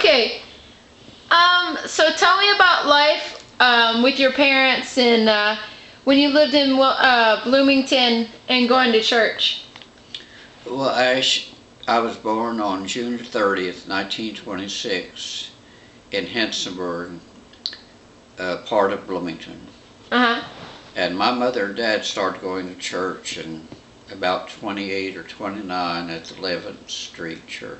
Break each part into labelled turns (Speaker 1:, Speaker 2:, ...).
Speaker 1: Okay. So tell me about life with your parents and when you lived in Bloomington and going to church.
Speaker 2: Well, I was born on June 30th, 1926 in Hensonburg, part of Bloomington.
Speaker 1: Uh-huh.
Speaker 2: And my mother and dad started going to church in about 28 or 29 at the 11th Street Church.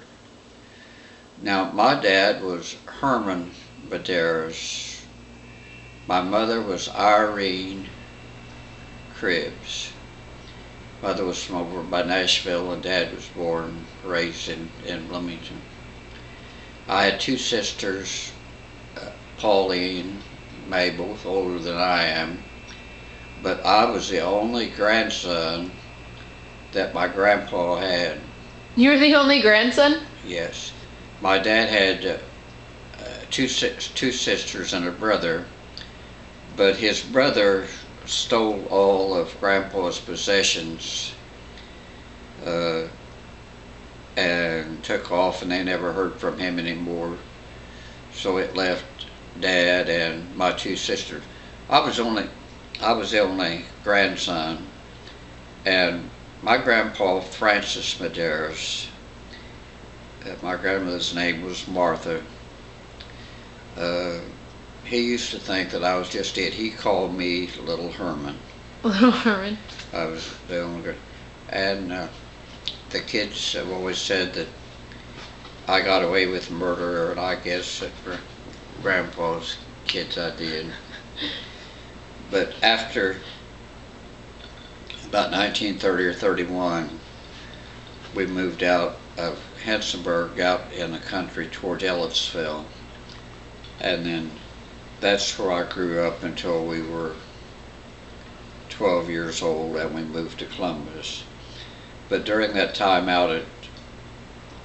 Speaker 2: Now, my dad was Herman Medaris. My mother was Irene Cribbs. Mother was from over by Nashville, and Dad was born, raised in Bloomington. I had two sisters, Pauline, May, both older than I am, but I was the only grandson that my grandpa had.
Speaker 1: You were the only grandson?
Speaker 2: Yes. My dad had two sisters and a brother, but his brother stole all of Grandpa's possessions and took off, and they never heard from him anymore. So it left Dad and my two sisters. I was the only grandson, and my grandpa, Francis Medaris, my grandmother's name was Martha. He used to think that I was just it. He called me Little Herman.
Speaker 1: Little Herman.
Speaker 2: I was the only, and the kids have always said that I got away with murder, and I guess that for Grandpa's kids I did. But after about 1930 or 31, we moved out of Hensonburg out in the country toward Ellisville, and then that's where I grew up until we were 12 years old, and we moved to Columbus. But during that time out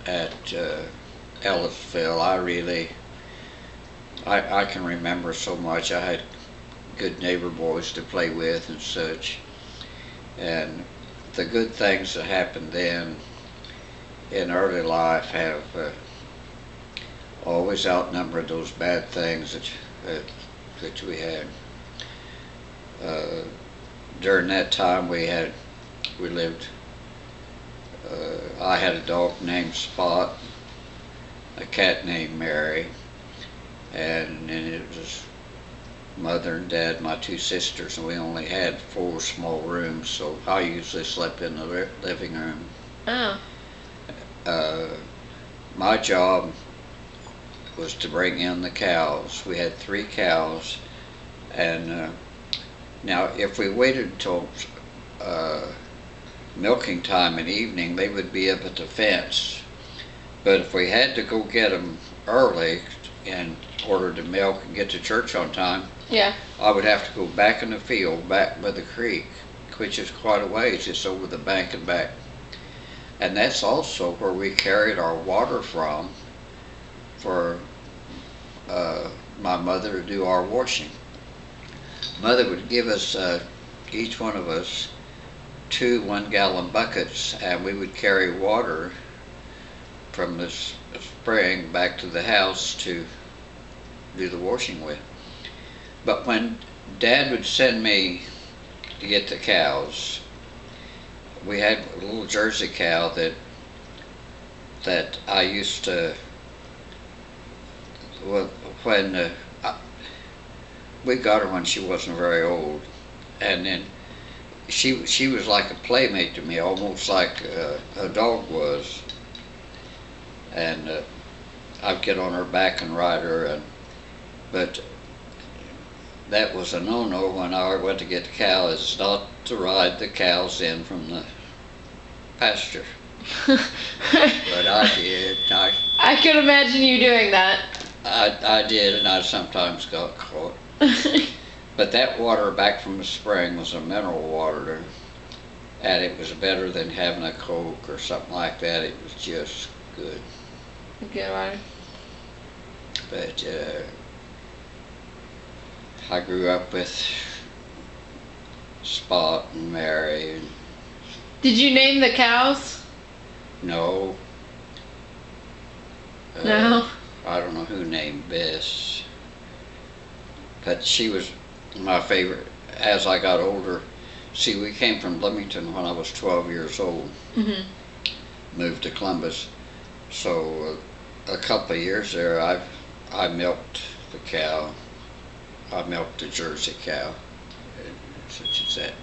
Speaker 2: at Ellisville, I can remember so much. I had good neighbor boys to play with and such, and the good things that happened then in early life have always outnumbered those bad things that we had. During that time I had a dog named Spot, a cat named Mary, and then it was Mother and Dad, my two sisters, and we only had 4 small rooms, so I usually slept in the living room.
Speaker 1: Oh.
Speaker 2: My job was to bring in the cows. We had 3 cows, and now if we waited until milking time in the evening, they would be up at the fence. But if we had to go get them early in order to milk and get to church on time,
Speaker 1: yeah,
Speaker 2: I would have to go back in the field, back by the creek, which is quite a ways. It's over the bank and back. And that's also where we carried our water from for my mother to do our washing. Mother would give us, each one of us, 2 1-gallon buckets, and we would carry water from the spring back to the house to do the washing with. But when Dad would send me to get the cows, we had a little Jersey cow that I used to, when we got her when she wasn't very old, and then she was like a playmate to me, almost like a dog was. And I'd get on her back and ride her, but that was a no-no when I went to get the cows, not to ride the cows in from the pasture. But I did.
Speaker 1: I could imagine you doing that.
Speaker 2: I did, and I sometimes got caught. But that water back from the spring was a mineral water, and it was better than having a Coke or something like that. It was just good.
Speaker 1: Good water.
Speaker 2: But I grew up with Spot and Mary.
Speaker 1: Did you name the cows?
Speaker 2: No.
Speaker 1: No.
Speaker 2: I don't know know who named Bess, but she was my favorite as I got older. See, we came from Bloomington when I was 12 years old,
Speaker 1: Mhm.
Speaker 2: moved to Columbus. So a couple of years there, I milked the cow. I milked the Jersey cow, such as that.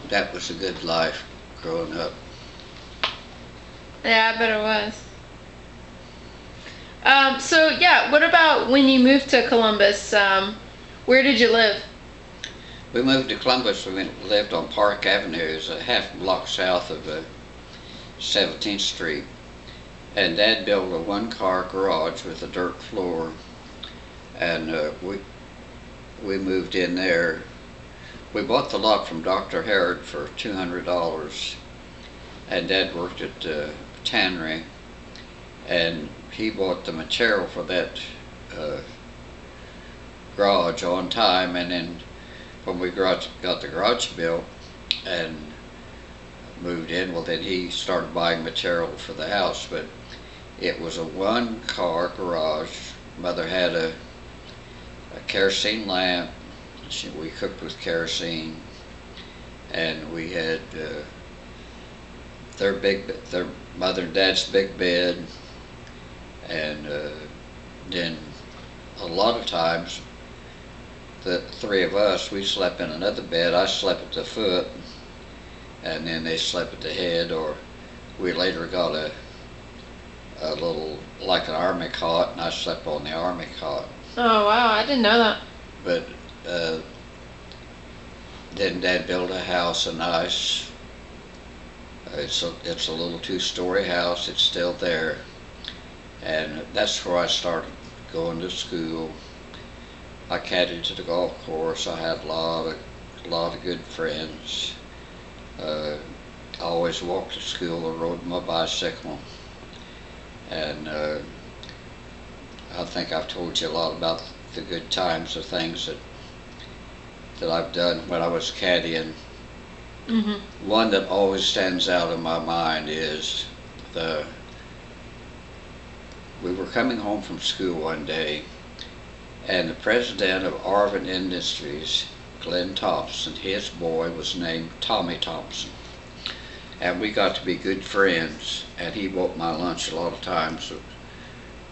Speaker 2: That was a good life growing up.
Speaker 1: Yeah, I bet it was. So yeah, what about when you moved to Columbus? Where did you live?
Speaker 2: We moved to Columbus. We lived on Park Avenue. It's a half block south of 17th Street. And Dad built a one-car garage with a dirt floor, and we moved in there. We bought the lot from Dr. Harrod for $200, and Dad worked at the tannery, and he bought the material for that garage on time. And then when we got the garage built and moved in, well, then he started buying material for the house. But it was a one-car garage. Mother had a kerosene lamp. We cooked with kerosene, and we had their mother and dad's big bed, and then a lot of times the three of us, we slept in another bed. I slept at the foot, and then they slept at the head, or we later got a little, like an army cot, and I slept on the army cot.
Speaker 1: Oh wow, I didn't know that.
Speaker 2: But then Dad built a house, a nice, it's a little two-story house. It's still there, and that's where I started going to school. I caddied to the golf course. I had a lot of good friends. I always walked to school or rode my bicycle, and I think I've told you a lot about the good times, the things that I've done when I was caddying.
Speaker 1: Mhm.
Speaker 2: One that always stands out in my mind is we were coming home from school one day, and the president of Arvin Industries, Glenn Thompson, his boy was named Tommy Thompson. And we got to be good friends, and he bought my lunch a lot of times,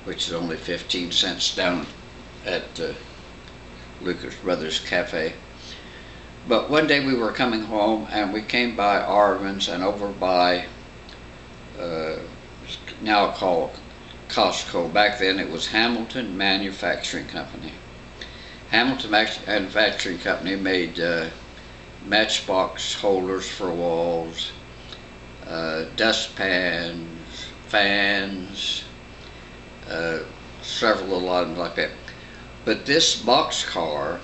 Speaker 2: which is only 15 cents down at Lucas Brothers Cafe. But one day we were coming home, and we came by Arvin's and over by now called Costco. Back then it was Hamilton Manufacturing Company. Hamilton Manufacturing Company made matchbox holders for walls, dustpans, fans, several little items like that. But this boxcar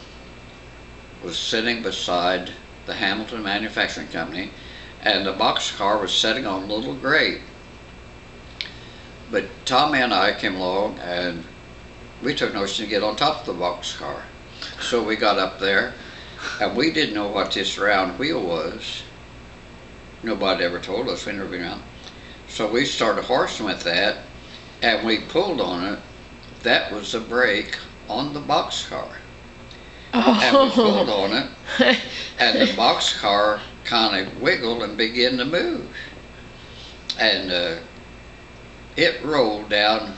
Speaker 2: was sitting beside the Hamilton Manufacturing Company, and the boxcar was sitting on a little grate. But Tommy and I came along, and we took notion to get on top of the boxcar. So we got up there, and we didn't know what this round wheel was. Nobody ever told us. We never been around. So we started horsing with that, and we pulled on it. That was the brake on the boxcar. And we pulled on it, and the boxcar kind of wiggled and began to move. And it rolled down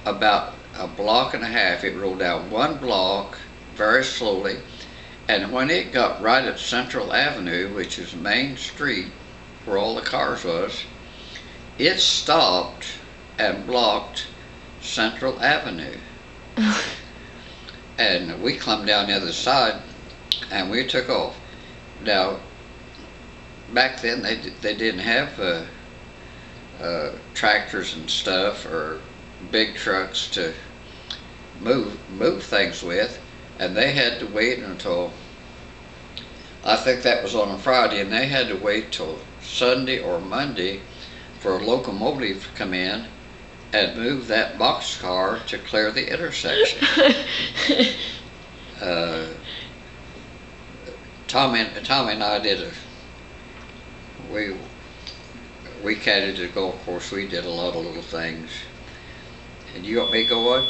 Speaker 2: about a block and a half. It rolled down one block very slowly, and when it got right at Central Avenue, which is Main Street where all the cars was, it stopped and blocked Central Avenue. And we climbed down the other side, and we took off. Now, back then they didn't have tractors and stuff or big trucks to move things with, and they had to wait until, I think that was on a Friday, and they had to wait till Sunday or Monday for a locomotive to come in and move that boxcar to clear the intersection. Tommy and I did we caddied the golf course. We did a lot of little things. And you want me going?